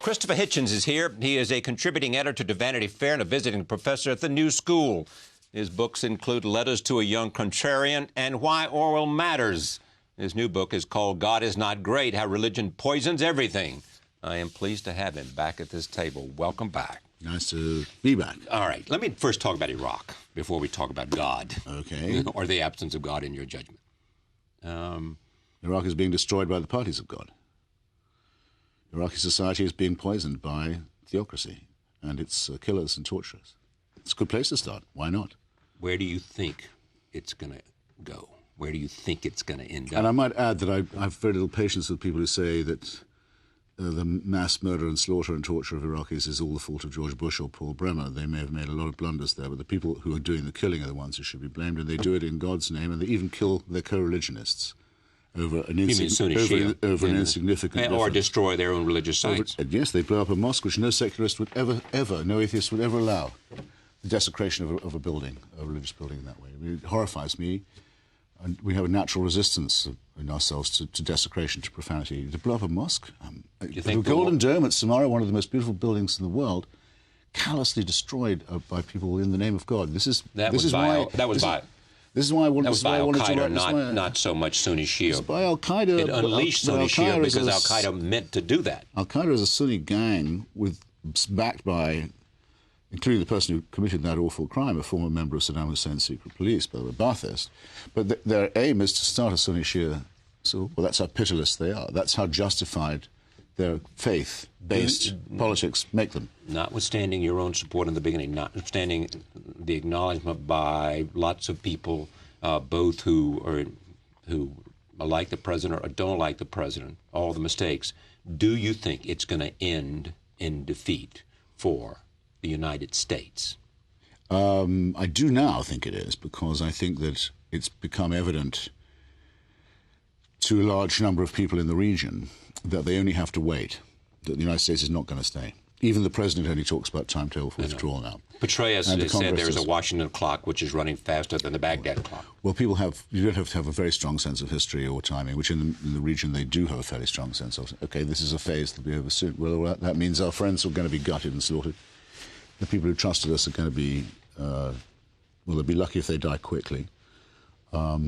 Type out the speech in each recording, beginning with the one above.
Christopher Hitchens is here. He is a contributing editor to Vanity Fair and a visiting professor at the New School. His books include Letters to a Young Contrarian and Why Orwell Matters. His new book is called God is Not Great, How Religion Poisons Everything. I am pleased to have him back at this table. Welcome back. Nice to be back. All right, let me first talk about Iraq before we talk about God. Okay. Or the absence of God in your judgment. Iraq is being destroyed by the parties of God. Iraqi society is being poisoned by theocracy and its killers and torturers. It's a good place to start. Why not? Where do you think it's going to go? Where do you think it's going to end up? And I might add that I have very little patience with people who say that the mass murder and slaughter and torture of Iraqis is all the fault of George Bush or Paul Bremer. They may have made a lot of blunders there, but the people who are doing the killing are the ones who should be blamed, and they do it in God's name, and they even kill their co-religionists over an insignificant difference. Or destroy their own religious sites. Yes, they blow up a mosque, which no secularist would ever, no atheist would ever allow. The desecration of a building, a religious building in that way. I mean, it horrifies me. And we have a natural resistance in ourselves to desecration, to profanity. To blow up a mosque, the Golden Dome at Samarra, one of the most beautiful buildings in the world, callously destroyed by people in the name of God. This is why I wanted Al-Qaeda, not so much Sunni Shia. It's by Al-Qaeda. It unleashed Sunni Shia because Al-Qaeda meant to do that. Al-Qaeda is a Sunni gang backed by, including the person who committed that awful crime, a former member of Saddam Hussein's secret police, by the way, Ba'athist. But their aim is to start a Sunni Shia. So, well, that's how pitiless they are. That's how justified their faith-based politics make them. Notwithstanding your own support in the beginning, notwithstanding the acknowledgement by lots of people, both who like the president or don't like the president, all the mistakes, do you think it's going to end in defeat for the United States? I do now think it is, because I think that it's become evident to a large number of people in the region that they only have to wait, that the United States is not going to stay. Even the president only talks about timetable for withdrawal now. Petraeus has said there's a Washington clock which is running faster than the Baghdad clock. Well, you don't have to have a very strong sense of history or timing, which in the region they do have a fairly strong sense of. Okay, this is a phase that'll be over soon. Well, that means our friends are going to be gutted and slaughtered. The people who trusted us are going to be, they'll be lucky if they die quickly. A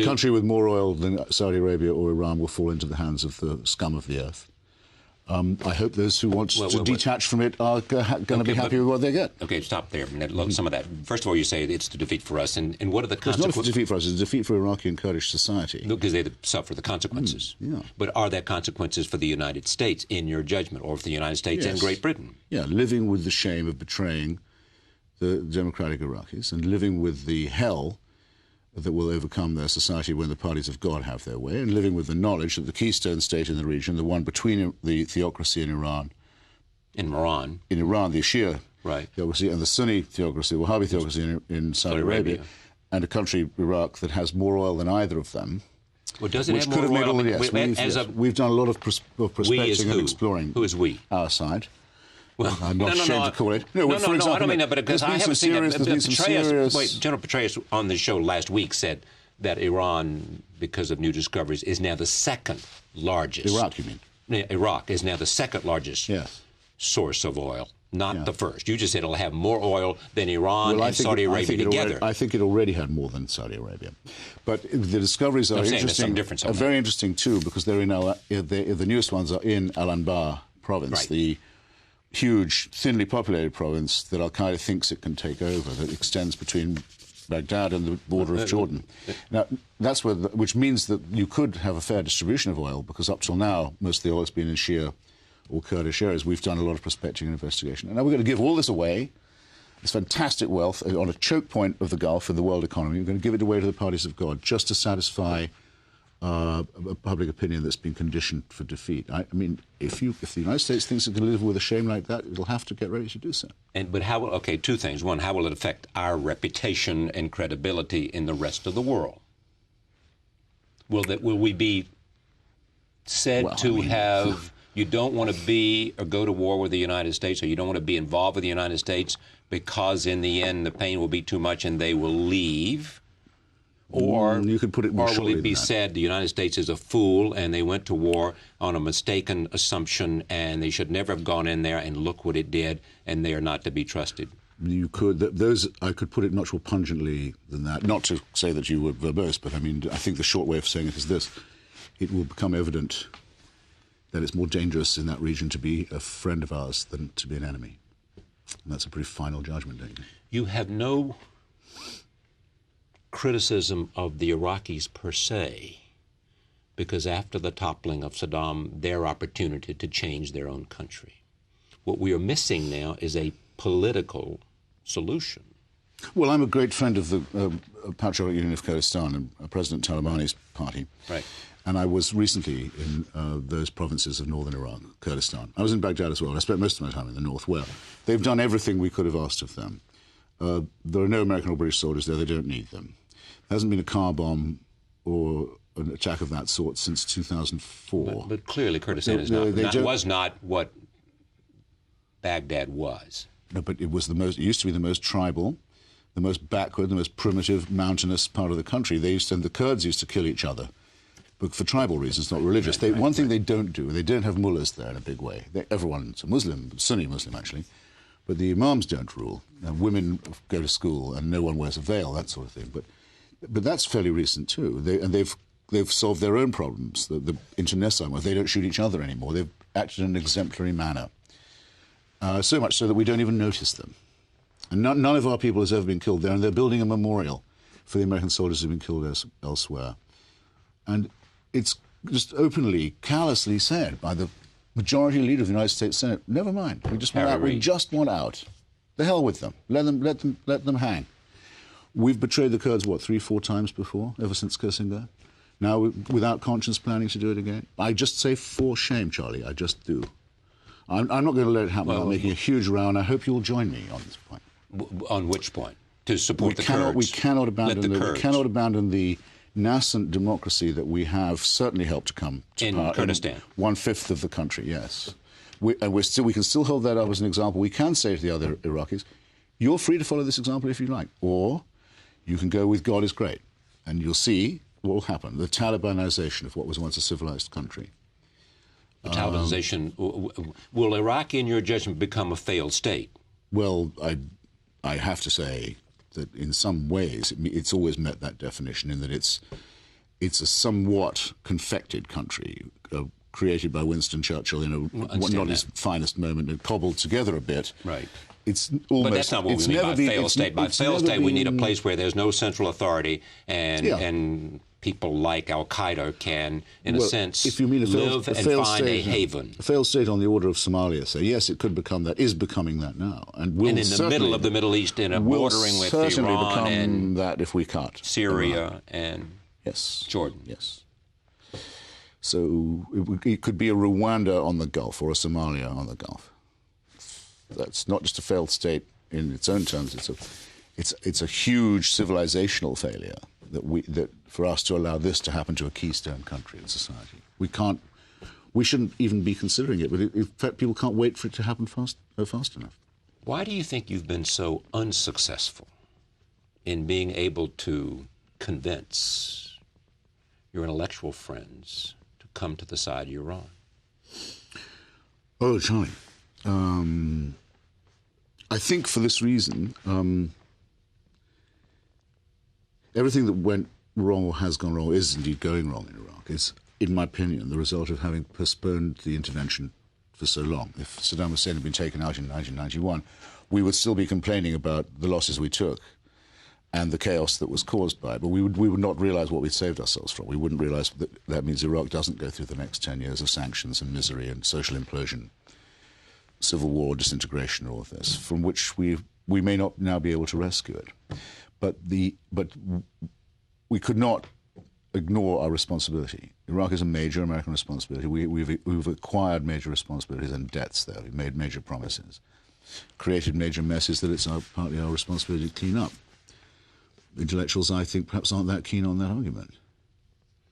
country with more oil than Saudi Arabia or Iran will fall into the hands of the scum of the earth. I hope those who want to detach from it are going to be happy with what they get. Okay, stop there. Some of that. First of all, you say it's a defeat for us, and what are the consequences? It's not a defeat for us. It's a defeat for Iraqi and Kurdish society. Because they suffer the consequences. Yeah. But are there consequences for the United States, in your judgment, or for the United States and Great Britain? Yeah, living with the shame of betraying the democratic Iraqis and living with the hell that will overcome their society when the parties of God have their way, and living with the knowledge that the keystone state in the region, the one between the theocracy in Iran, the Shia theocracy, and the Sunni theocracy, the Wahhabi theocracy in Saudi Arabia, and a country, Iraq, that has more oil than either of them. Well, does it have more oil? We've done a lot of prospecting and exploring. Who is we? Our side. Well, I'm not ashamed to call it. No, I don't mean that, but because I haven't seen that. General Petraeus on the show last week said that Iran, because of new discoveries, is now the second largest. Iraq, you mean? Iraq is now the second largest source of oil, not the first. You just said it'll have more oil than Iran and Saudi Arabia together. I think it already had more than Saudi Arabia. But the discoveries are interesting. Are very interesting, too, because they're in the newest ones are in Al-Anbar province, the huge, thinly populated province that Al-Qaeda thinks it can take over, that extends between Baghdad and the border of Jordan. Now, that's which means that you could have a fair distribution of oil, because up till now, most of the oil has been in Shia or Kurdish areas. We've done a lot of prospecting and investigation. And now we're going to give all this away, this fantastic wealth, on a choke point of the Gulf in the world economy. We're going to give it away to the parties of God just to satisfy a public opinion that's been conditioned for defeat. I mean, if the United States thinks it can live with a shame like that, it'll have to get ready to do so. But how will, two things. One, how will it affect our reputation and credibility in the rest of the world? Will we be said you don't want to be or go to war with the United States, or you don't want to be involved with the United States because in the end the pain will be too much and they will leave? Or you could put it more or will shortly it be than that. said the United States is a fool and they went to war on a mistaken assumption and they should never have gone in there, and look what it did, and they are not to be trusted? You could, I could put it much more pungently than that. Not to say that you were verbose, but I mean, I think the short way of saying it is this. It will become evident that it's more dangerous in that region to be a friend of ours than to be an enemy. And that's a pretty final judgment, don't you? You have no criticism of the Iraqis per se, because after the toppling of Saddam, their opportunity to change their own country. What we are missing now is a political solution. Well, I'm a great friend of the Patriotic Union of Kurdistan and President Talabani's party. Right. And I was recently in those provinces of northern Iraq, Kurdistan. I was in Baghdad as well. I spent most of my time in the north, where they've done everything we could have asked of them. There are no American or British soldiers there. They don't need them. There hasn't been a car bomb or an attack of that sort since 2004. But clearly Kurdistan was not what Baghdad was. No, but it used to be the most tribal, the most backward, the most primitive, mountainous part of the country. And the Kurds used to kill each other, but for tribal reasons, not religious. One thing they don't do, they don't have mullahs there in a big way. Everyone's a Muslim, Sunni Muslim actually, but the imams don't rule. Women go to school and no one wears a veil, that sort of thing. But that's fairly recent too. They've solved their own problems. The internecine, where they don't shoot each other anymore. They've acted in an exemplary manner. So much so that we don't even notice them. And none of our people has ever been killed there, and they're building a memorial for the American soldiers who've been killed elsewhere. And it's just openly, callously said by the majority leader of the United States Senate, never mind, we just want out. We just want out. The hell with them. Let them hang. We've betrayed the Kurds, 3-4 times before, ever since Kissinger? Now, without conscience, planning to do it again? I just say for shame, Charlie, I just do. I'm not going to let it happen without making a huge row, and I hope you'll join me on this point. On which point? To support the Kurds? We cannot abandon the nascent democracy that we have certainly helped to come to in Kurdistan. 1/5 of the country, yes. We can still hold that up as an example. We can say to the other Iraqis, you're free to follow this example if you like, or you can go with God is great, and you'll see what will happen, the Talibanization of what was once a civilized country. The Talibanization. Will Iraq, in your judgment, become a failed state? Well, I have to say that in some ways it's always met that definition, in that it's a somewhat confected country, created by Winston Churchill in not his finest moment, and cobbled together a bit. Right. It's almost, but that's not what we mean by failed state. By failed state, we need a place where there's no central authority, and people like Al-Qaeda can, in a sense, if you mean live and find a haven. A failed state on the order of Somalia, say, yes, it could become that, is becoming that now. And will in the middle of the Middle East, bordering with Iran and that if we can't. Syria Iran. and yes. Jordan. Yes. So it could be a Rwanda on the Gulf or a Somalia on the Gulf. That's not just a failed state in its own terms. It's a huge civilizational failure that for us to allow this to happen to a keystone country in society. We shouldn't even be considering it. But in fact, people can't wait for it to happen fast enough. Why do you think you've been so unsuccessful in being able to convince your intellectual friends to come to the side you're on? Oh, Charlie. I think for this reason, everything that went wrong or has gone wrong, is indeed going wrong in Iraq, is, in my opinion, the result of having postponed the intervention for so long. If Saddam Hussein had been taken out in 1991, we would still be complaining about the losses we took and the chaos that was caused by it, but we would not realize what we'd saved ourselves from. We wouldn't realize that means Iraq doesn't go through the next 10 years of sanctions and misery and social implosion, civil war, disintegration, all of this, from which we may not now be able to rescue it. But we could not ignore our responsibility. Iraq is a major American responsibility. We've acquired major responsibilities and debts there. We've made major promises, created major messes that it's partly our responsibility to clean up. Intellectuals, I think, perhaps aren't that keen on that argument.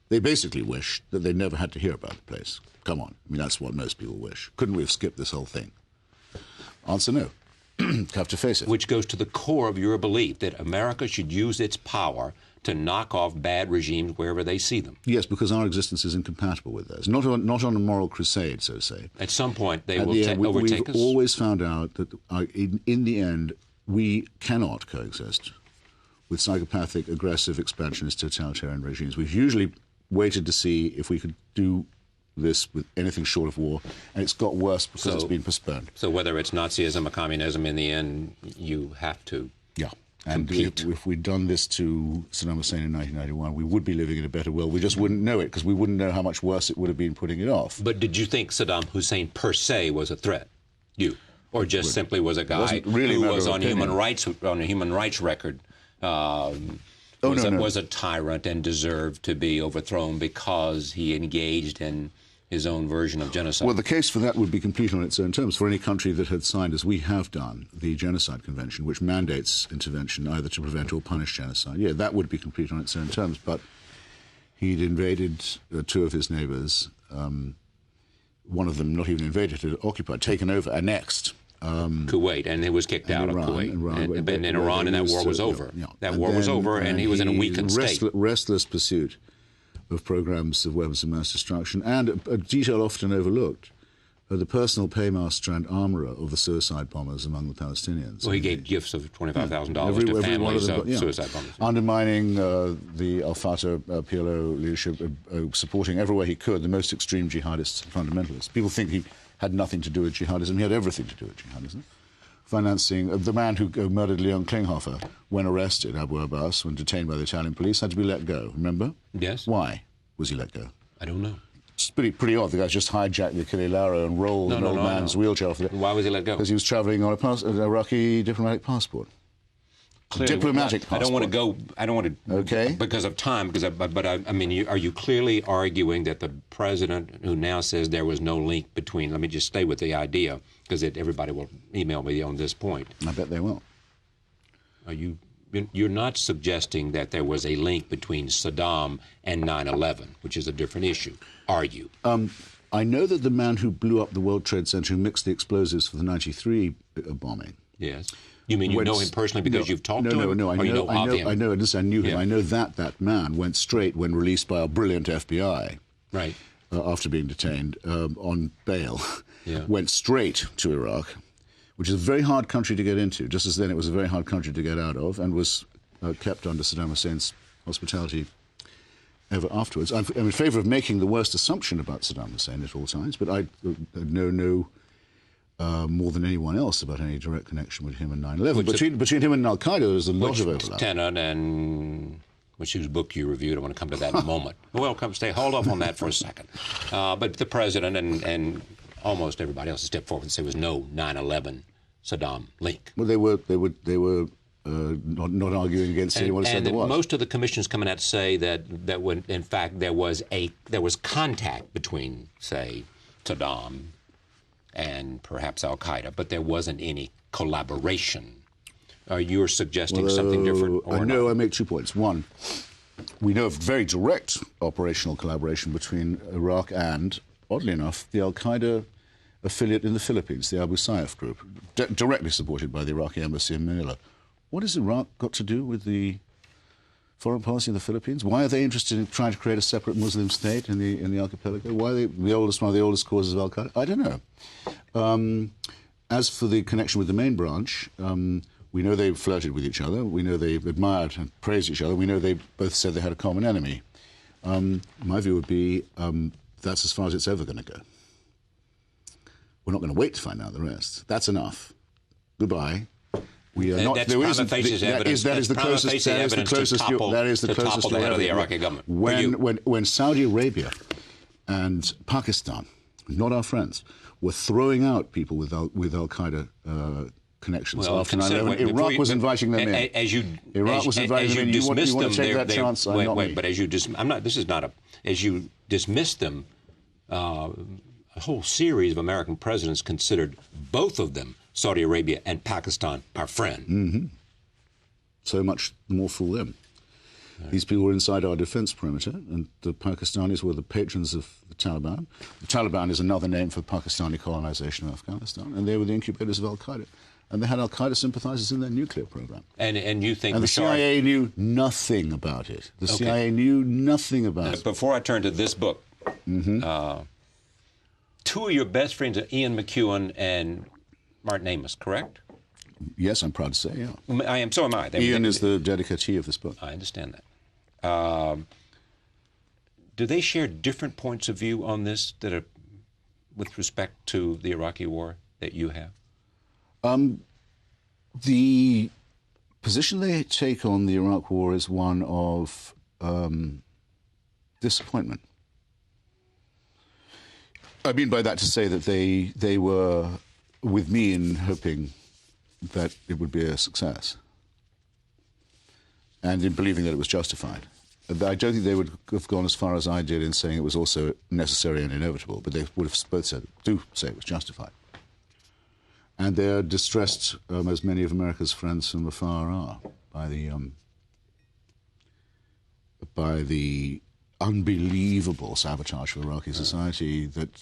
They basically wish that they never had to hear about the place. Come on. I mean, that's what most people wish. Couldn't we have skipped this whole thing? Answer, no. Have to face it. Which goes to the core of your belief that America should use its power to knock off bad regimes wherever they see them. Yes, because our existence is incompatible with theirs. Not on a moral crusade, so to say. At some point, they will overtake us. We've always found out that in the end, we cannot coexist with psychopathic, aggressive, expansionist, totalitarian regimes. We've usually waited to see if we could do this with anything short of war, and it's got worse because it's been postponed. So whether it's Nazism or communism, in the end, you have to compete. And if we'd done this to Saddam Hussein in 1991, we would be living in a better world. We just wouldn't know it, because we wouldn't know how much worse it would have been putting it off. But did you think Saddam Hussein per se was a threat? Or just simply was a guy who was on a human rights record, was a tyrant and deserved to be overthrown because he engaged in his own version of genocide? Well, the case for that would be complete on its own terms. For any country that had signed, as we have done, the Genocide Convention, which mandates intervention either to prevent or punish genocide, that would be complete on its own terms. But he'd invaded two of his neighbors. One of them not even invaded, had occupied, taken over, annexed. Kuwait, and he was kicked out of Kuwait. And in Iran, and that war was over. That war was over, and he was in a weakened state. Restless pursuit of programs of weapons of mass destruction, and a detail often overlooked, the personal paymaster and armorer of the suicide bombers among the Palestinians. Well, he gave gifts of $25,000 to families of suicide bombers. Undermining the al-Fatah PLO leadership, supporting everywhere he could the most extreme jihadists and fundamentalists. People think he had nothing to do with jihadism. He had everything to do with jihadism. Financing the man who murdered Leon Klinghoffer, when arrested, Abu Abbas, when detained by the Italian police, had to be let go. Remember? Yes. Why was he let go? I don't know. It's pretty odd. The guy just hijacked the Achille Lauro and rolled an old man's wheelchair off it. Why was he let go? Because he was travelling on an Iraqi diplomatic passport. Clearly, diplomatic passport. I don't want to. Okay. Because of time. I mean, are you clearly arguing that the president, who now says there was no link between? Let me just stay with the idea, because everybody will email me on this point. I bet they will. You're not suggesting that there was a link between Saddam and 9/11, which is a different issue, are you? I know that the man who blew up the World Trade Center, who mixed the explosives for the 93 bombing. Yes. You mean you know him personally because you've talked to him? No, I knew him. I know that man went straight, when released by our brilliant FBI, right, after being detained on bail, went straight to Iraq, which is a very hard country to get into, just as then it was a very hard country to get out of, and was kept under Saddam Hussein's hospitality ever afterwards. I'm in favour of making the worst assumption about Saddam Hussein at all times, but I know more than anyone else about any direct connection with him and 9/11. Between him and Al-Qaeda, there's a lot of overlap. Tenet and whose book you reviewed, I want to come to that in a moment. Well, hold off on that for a second. But the president and almost everybody else stepped forward and said there was no 9/11 Saddam link. Well, they were not arguing against anyone who said there was. Most of the commissions coming out say that when in fact there was contact between, say, Saddam and perhaps Al-Qaeda, but there wasn't any collaboration. You're suggesting something different? No, I make 2 points. One, we know of very direct operational collaboration between Iraq and, oddly enough, the Al-Qaeda affiliate in the Philippines, the Abu Sayyaf group, directly supported by the Iraqi embassy in Manila. What has Iraq got to do with the foreign policy of the Philippines? Why are they interested in trying to create a separate Muslim state in the archipelago? Why are they one of the oldest causes of Al-Qaeda? I don't know. As for the connection with the main branch, we know they flirted with each other. We know they admired and praised each other. We know they both said they had a common enemy. My view would be that's as far as it's ever going to go. We're not going to wait to find out the rest. That's enough. Goodbye. We are not. That is the closest to the head of the Iraqi government. When Saudi Arabia and Pakistan, not our friends, were throwing out people with Al-Qaeda connections after 9/11, Iraq was inviting them in. Iraq was inviting them in. You want to take that chance? But as you dismissed them, a whole series of American presidents considered both of them, Saudi Arabia and Pakistan, our friend. Mm-hmm. So much more for them. Right. These people were inside our defense perimeter, and the Pakistanis were the patrons of the Taliban. The Taliban is another name for Pakistani colonization of Afghanistan, and they were the incubators of Al-Qaeda. And they had al-Qaeda sympathizers in their nuclear program. And you think... And the CIA knew nothing about it. The CIA knew nothing about it. Before I turn to this book, two of your best friends are Ian McEwan and Martin Amis, correct? Yes, I'm proud to say, yeah. I am, so am I. Ian is the dedicatee of this book. I understand that. Do they share different points of view on this that are with respect to the Iraqi war that you have? The position they take on the Iraq war is one of disappointment. I mean by that to say that they were with me in hoping that it would be a success and in believing that it was justified. I don't think they would have gone as far as I did in saying it was also necessary and inevitable, but they would have both do say it was justified. And they're distressed, as many of America's friends from afar are, by the unbelievable sabotage of Iraqi society that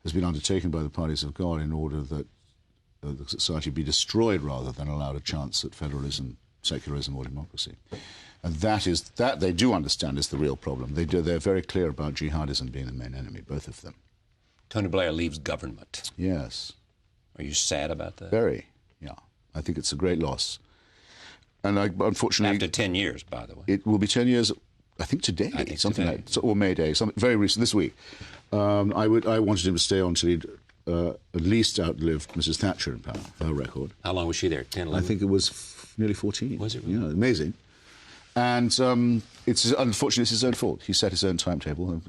has been undertaken by the parties of God in order that the society be destroyed rather than allowed a chance at federalism, secularism, or democracy. And that they do understand is the real problem. They're very clear about jihadism being the main enemy, both of them. Tony Blair leaves government. Yes. Are you sad about that? Very, yeah. I think it's a great loss. And unfortunately... After 10 years, by the way. It will be 10 years, I think today, or May Day, very recent, this week. I wanted him to stay on until he'd at least outlived Mrs. Thatcher in power, her record. How long was she there, 10, 11? I think it was nearly 14. Was it really? Yeah, amazing. And it's unfortunately, it's his own fault. He set his own timetable.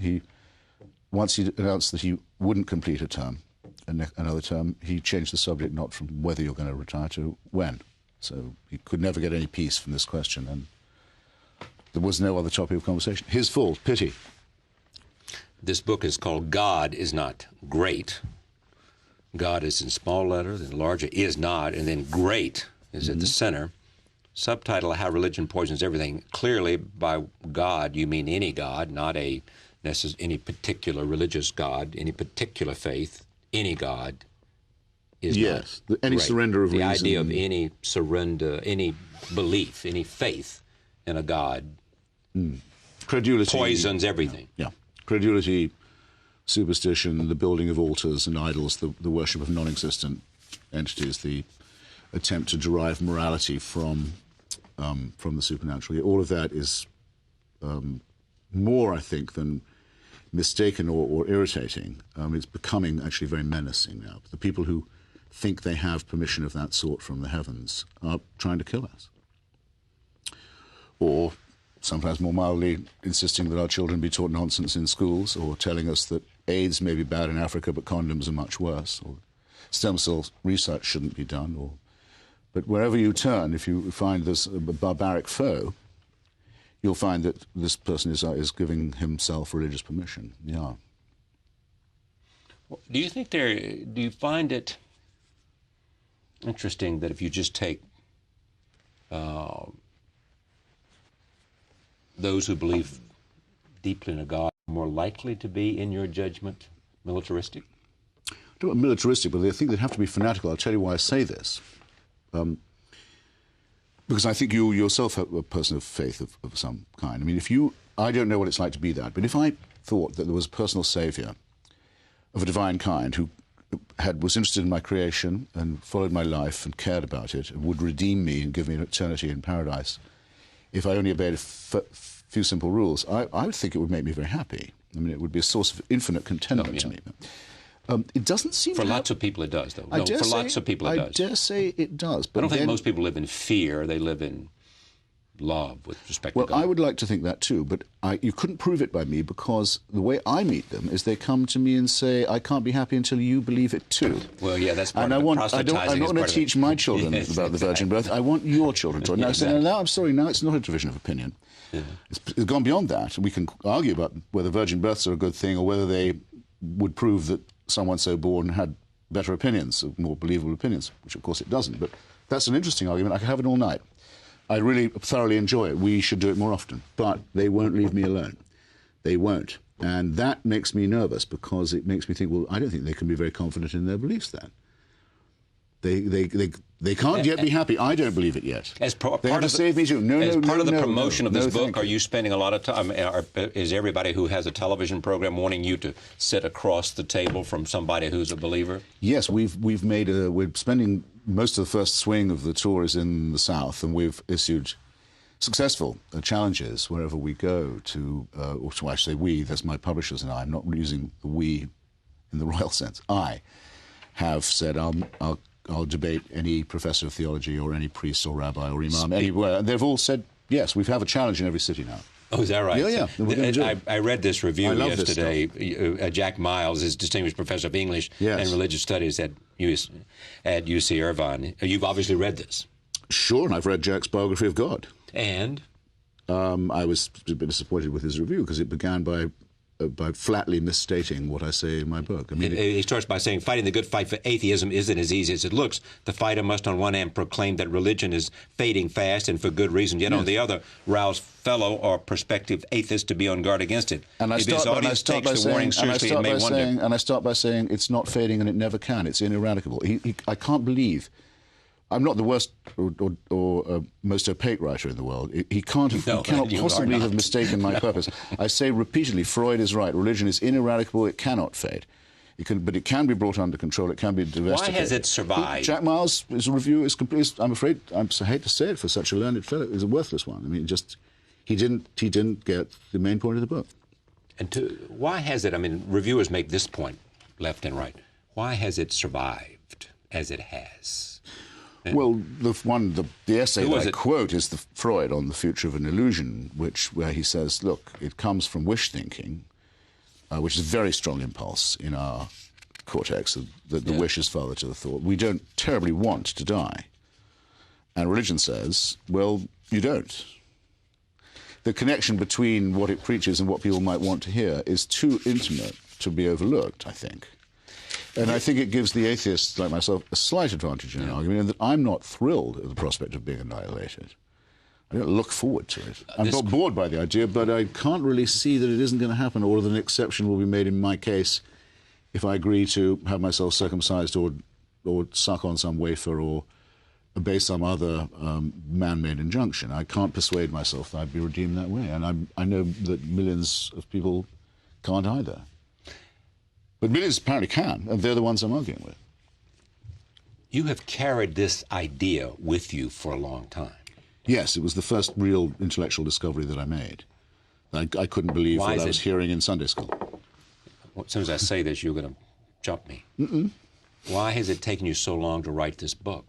Once he announced that he wouldn't complete a term, another term, he changed the subject not from whether you're going to retire to when. So he could never get any peace from this question, and there was no other topic of conversation. His fault, pity. This book is called God Is Not Great. God is in small letter, then larger is not, and then great is at the center. Subtitle, How Religion Poisons Everything. Clearly, by God, you mean any God, not any particular religious God, any particular faith. Any God is not any great. surrender of reason. The idea of any surrender, any belief, any faith in a God credulity poisons everything. Yeah. Credulity, superstition, the building of altars and idols, the worship of non-existent entities, the attempt to derive morality from the supernatural. All of that is more, I think, than mistaken or irritating. It's becoming actually very menacing now. The people who think they have permission of that sort from the heavens are trying to kill us. Or sometimes more mildly insisting that our children be taught nonsense in schools, or telling us that AIDS may be bad in Africa but condoms are much worse, or stem cell research shouldn't be done. But wherever you turn, if you find this barbaric foe, you'll find that this person is giving himself religious permission. Yeah. Do you find it interesting that if you just take those who believe deeply in a God are more likely to be, in your judgment, militaristic? I don't want militaristic, but they think they have to be fanatical. I'll tell you why I say this. Because I think you yourself are a person of faith of some kind. I mean, I don't know what it's like to be that, but if I thought that there was a personal saviour of a divine kind who was interested in my creation and followed my life and cared about it and would redeem me and give me an eternity in paradise, if I only obeyed a few simple rules, I would think it would make me very happy. I mean, it would be a source of infinite contentment to me. It doesn't seem for lots of people it does, though. No, for lots of people it does. I dare say it does. But I don't think most people live in fear. They live in love with respect to God. Well, I would like to think that too, but you couldn't prove it by me, because the way I meet them is they come to me and say, I can't be happy until you believe it too. Well, yeah, that's part of it. I'm not going to teach my children about the virgin birth. I want your children to. Now, I'm sorry, now it's not a division of opinion. Yeah. It's gone beyond that. We can argue about whether virgin births are a good thing or whether they would prove that someone so born had better opinions, more believable opinions, which of course it doesn't. But that's an interesting argument. I could have it all night. I really thoroughly enjoy it. We should do it more often. But they won't leave me alone. They won't. And that makes me nervous, because it makes me think, well, I don't think they can be very confident in their beliefs then. They can't yet be happy. I don't believe it yet. As part of the promotion of this book, are you spending a lot of time? Is everybody who has a television program wanting you to sit across the table from somebody who's a believer? Yes, we're spending most of the first swing of the tour is in the South, and we've issued successful challenges wherever we go to, or I should say we, that's my publishers and I. I'm not using the we in the royal sense. I have said I'll debate any professor of theology or any priest or rabbi or imam anywhere. And they've all said, yes, we have a challenge in every city now. Oh, is that right? Yeah. I read this review yesterday. Jack Miles is distinguished professor of English and religious studies at UC Irvine. You've obviously read this. Sure, and I've read Jack's biography of God. And? I was a bit disappointed with his review because it began by flatly misstating what I say in my book. I mean, he starts by saying, fighting the good fight for atheism isn't as easy as it looks. The fighter must on one hand proclaim that religion is fading fast and for good reason, yet on the other rouse fellow or prospective atheists to be on guard against it. And I start by saying it's not fading and it never can. It's ineradicable. I can't believe... I'm not the worst or most opaque writer in the world. He cannot possibly have mistaken my purpose. I say repeatedly, Freud is right. Religion is ineradicable. It cannot fade. But it can be brought under control. It can be domesticated. Why has it survived? Jack Miles' review is complete. I'm afraid, I hate to say it for such a learned fellow, it's a worthless one. I mean, he didn't get the main point of the book. And why has it? I mean, reviewers make this point left and right. Why has it survived as it has? Well, the essay that I quote is the Freud on the future of an illusion, where he says, look, it comes from wish thinking, which is a very strong impulse in our cortex, that the wish is father to the thought. We don't terribly want to die. And religion says, well, you don't. The connection between what it preaches and what people might want to hear is too intimate to be overlooked, I think. And I think it gives the atheists like myself a slight advantage in an argument, in that I'm not thrilled at the prospect of being annihilated. I don't look forward to it. I'm not bored by the idea, but I can't really see that it isn't going to happen, or that an exception will be made in my case if I agree to have myself circumcised or suck on some wafer or obey some other man-made injunction. I can't persuade myself that I'd be redeemed that way, and I know that millions of people can't either. But millions apparently can, and they're the ones I'm arguing with. You have carried this idea with you for a long time. Yes, it was the first real intellectual discovery that I made. I couldn't believe what I was hearing in Sunday school. As soon as I say this, you're going to jump me. Why has it taken you so long to write this book?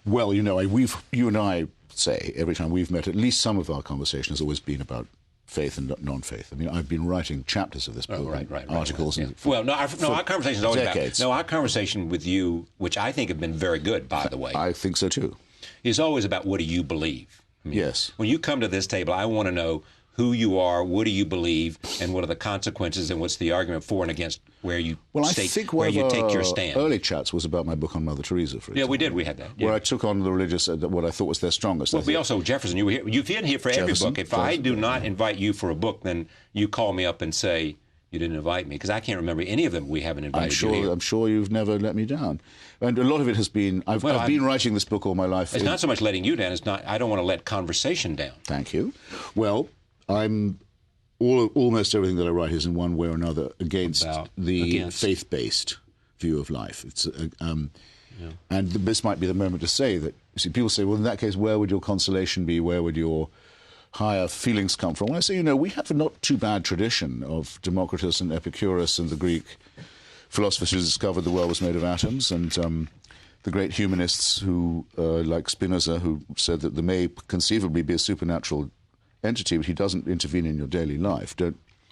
Well, you know, you and I say every time we've met, at least some of our conversation has always been about faith and non-faith. I mean, I've been writing chapters of this book, articles. Well, our conversation is always decades. Our conversation with you, which I think have been very good, by the way. I think so too. Is always about what do you believe. I mean, yes. When you come to this table, I want to know who you are, what do you believe, and what are the consequences, and what's the argument for and against where you take your stand. Early chats was about my book on Mother Teresa, for example. Yeah, we did. We had that. Yeah. Where I took on the religious, what I thought was their strongest. Well, we also, Jefferson, you were here. You've been here for every book. If I do not invite you for a book, then you call me up and say, you didn't invite me, because I can't remember any of them we haven't invited you here. I'm sure you've never let me down. And a lot of it has been, I've been writing this book all my life. It's not so much letting you down, I don't want to let conversation down. Thank you. Well, almost everything that I write is in one way or another against the faith-based view of life. And this might be the moment to say that, you see, people say, well, in that case, where would your consolation be? Where would your higher feelings come from? When I say, you know, we have a not too bad tradition of Democritus and Epicurus and the Greek philosophers who discovered the world was made of atoms, and the great humanists who, like Spinoza, who said that there may conceivably be a supernatural entity, but he doesn't intervene in your daily life.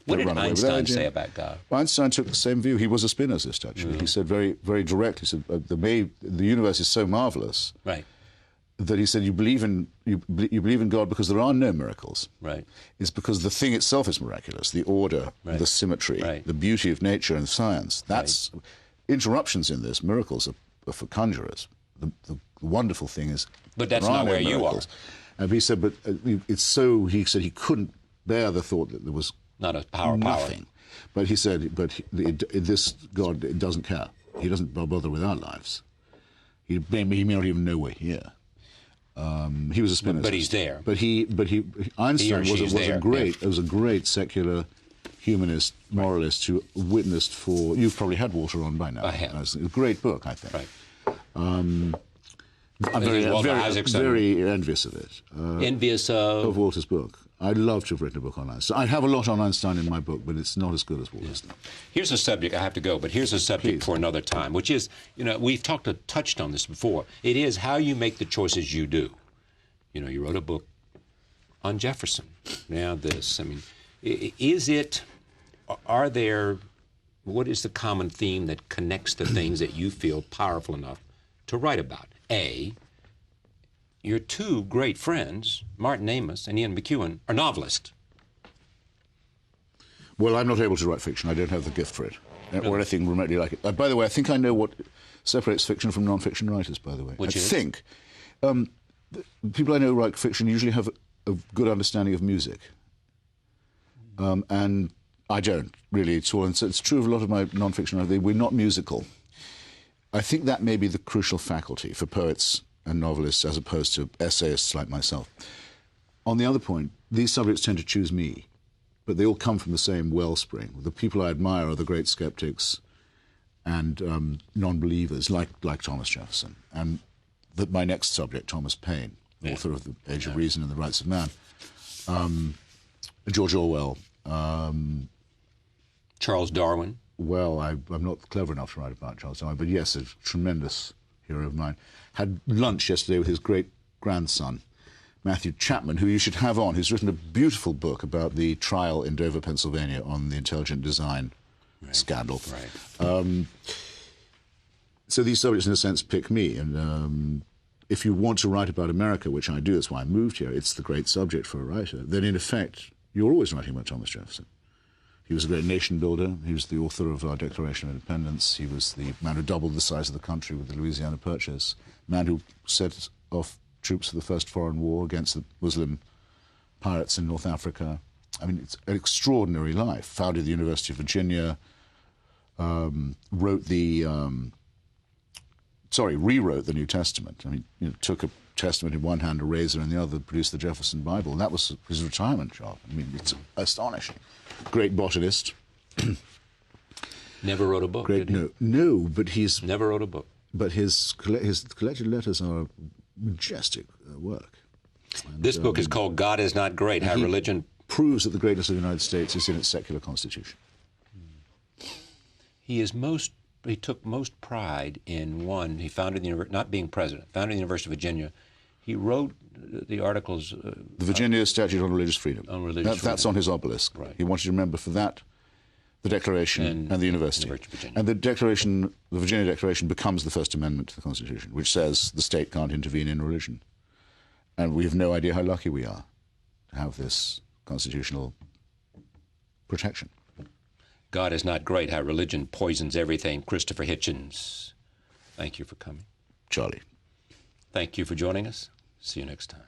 What did Einstein say about God? Einstein took the same view. He was a Spinozist, actually. He said very, very directly, he said, the universe is so marvelous that he said, you believe in God because there are no miracles. Right. It's because the thing itself is miraculous, the order, the symmetry, the beauty of nature and science. That's interruptions in this. Miracles are for conjurers. The wonderful thing is, but that's not where you are. And he said, but it's so. He said he couldn't bear the thought that there was not a power. But he said, this God, it doesn't care. He doesn't bother with our lives. He may not even know we're here. He was a Spinozist, but he's there. But Einstein was a great secular humanist, moralist who witnessed for. You've probably had Walter on by now. I have. It's a great book, I think. Right. I'm very envious of it. Envious of Walter's book. I'd love to have written a book on Einstein. I have a lot on Einstein in my book, but it's not as good as Walter's. Yeah. Here's a subject, I have to go, but here's a subject for another time, which is, we've touched on this before. It is how you make the choices you do. You wrote a book on Jefferson. Now this, what is the common theme that connects the things that you feel powerful enough to write about? A, your two great friends, Martin Amis and Ian McEwan, are novelists. Well, I'm not able to write fiction. I don't have the gift for it, or anything remotely like it. By the way, I think I know what separates fiction from non-fiction writers, by the way. Which is? I think people I know who write fiction usually have a good understanding of music. And I don't, really, at all. And so it's true of a lot of my non-fiction writers. We're not musical. I think that may be the crucial faculty for poets and novelists as opposed to essayists like myself. On the other point, these subjects tend to choose me, but they all come from the same wellspring. The people I admire are the great skeptics and non-believers like Thomas Jefferson. And my next subject, Thomas Paine, author of The Age of Reason and The Rights of Man, George Orwell, Charles Darwin. Well, I'm not clever enough to write about Charles Darwin, but yes, a tremendous hero of mine. Had lunch yesterday with his great-grandson, Matthew Chapman, who you should have on, who's written a beautiful book about the trial in Dover, Pennsylvania on the intelligent design scandal. Right. So these subjects, in a sense, pick me. And if you want to write about America, which I do, that's why I moved here, it's the great subject for a writer, then in effect, you're always writing about Thomas Jefferson. He was a great nation builder. He was the author of our Declaration of Independence. He was the man who doubled the size of the country with the Louisiana Purchase, man who set off troops for the first foreign war against the Muslim pirates in North Africa. It's an extraordinary life. Founded the University of Virginia, rewrote the New Testament. Took a Testament in one hand, a razor in the other, produced the Jefferson Bible, and that was his retirement job. It's astonishing. Great botanist. Never wrote a book. Did he? No, but he's never wrote a book. But his collected letters are majestic work. And, this book is called "God Is Not Great: How Religion Proves That the Greatness of the United States Is in Its Secular Constitution." He took most pride in one. He founded not being president. Founded the University of Virginia. He wrote the articles. The Virginia Statute on Religious Freedom. That's on his obelisk. Right. He wanted to remember for that the Declaration and the University. And the Virginia Declaration becomes the First Amendment to the Constitution, which says the state can't intervene in religion. And we have no idea how lucky we are to have this constitutional protection. God Is Not Great: How Religion Poisons Everything. Christopher Hitchens, thank you for coming. Charlie. Thank you for joining us. See you next time.